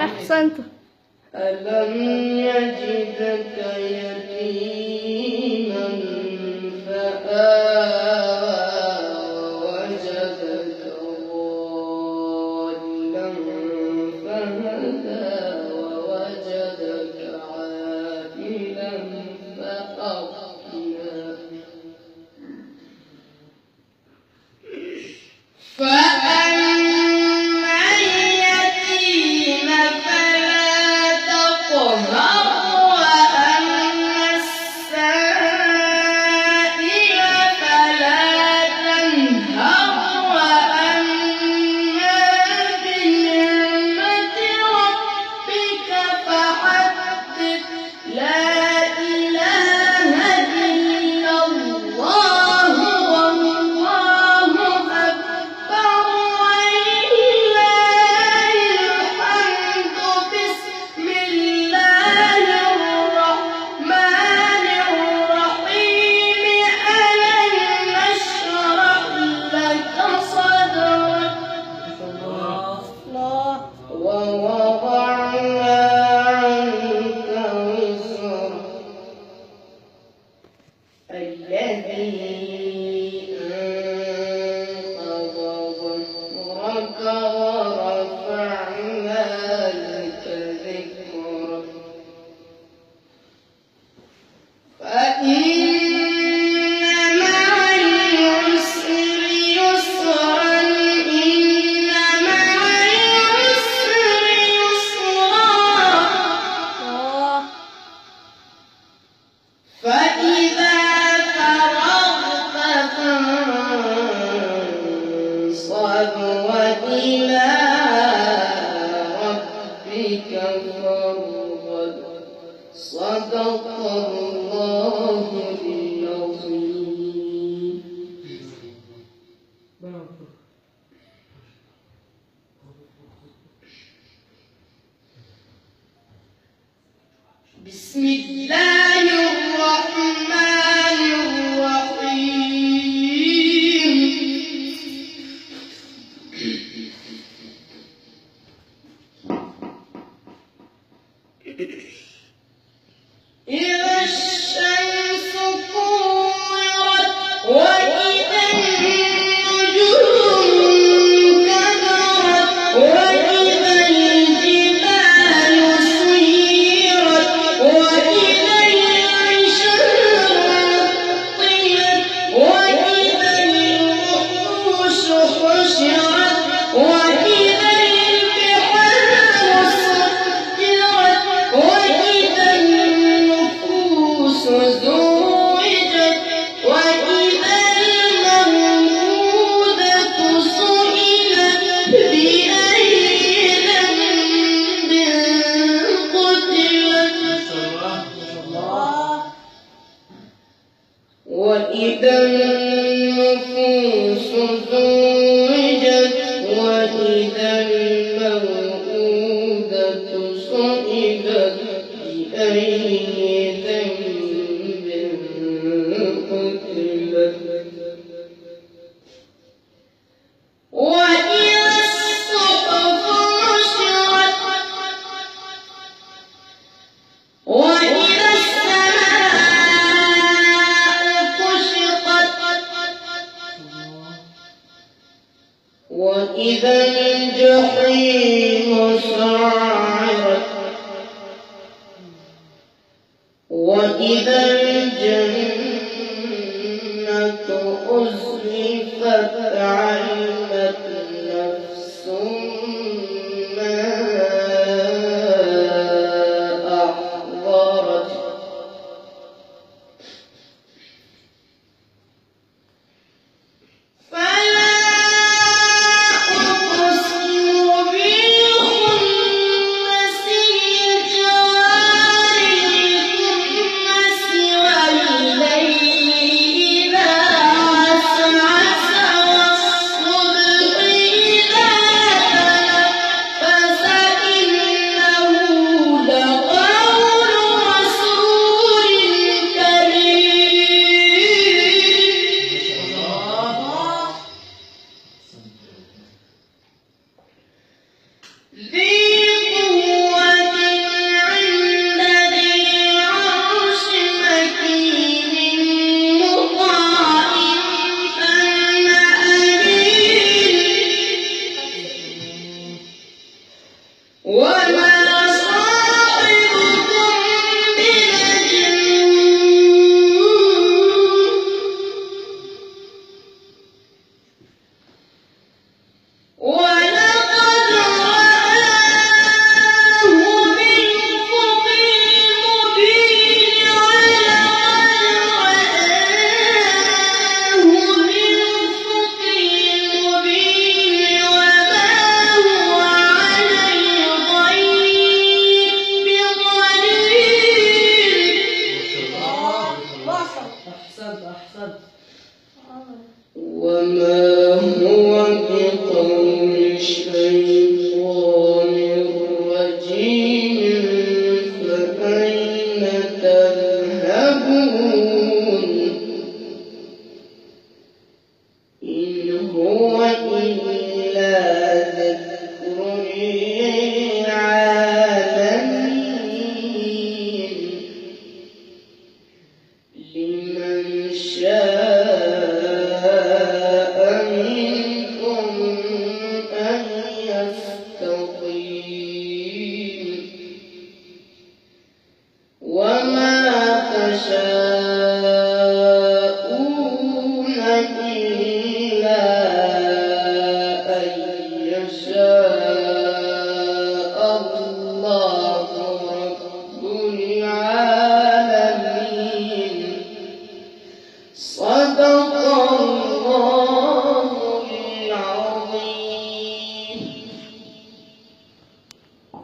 أحسنت. ألم يجدك يتيما فآوى ووجدك ضالا فهدى ووجدك عائلا فأغنى فأما اليتيم فلا تقهر وأما السائل فلا تنهر وأما بنعمة ربك فحدث لا إله إلا الله والله أكبر ولله الحمد بسم الله الرحمن الرحيم ألم نشرح لك صدرك الله. ووضعنا عنك وزرك الذي أنقض ظهرك ورفعنا لك ذكرك فإن مع العسر يسرا إن مع العسر يسرا الله. فإذا فرغت فانصب وإلى ربك فارغب صدق الله العظيم. بسم الله الرحمن الرحيم إذا الشمس كورت وإذا النجوم انكدرت وإذا الجبال سيرت وإذا العشار عطلت وإذا الوحوش حشرت وإذا البحار سجرت وإذا النفوس وإذا النفوس زوجت وإذا الموءودة سئلت بأي ذنب قتلت وإذا الصحف نشرت وإذا السماء كشطت وإذا الجحيم سعرت وإذا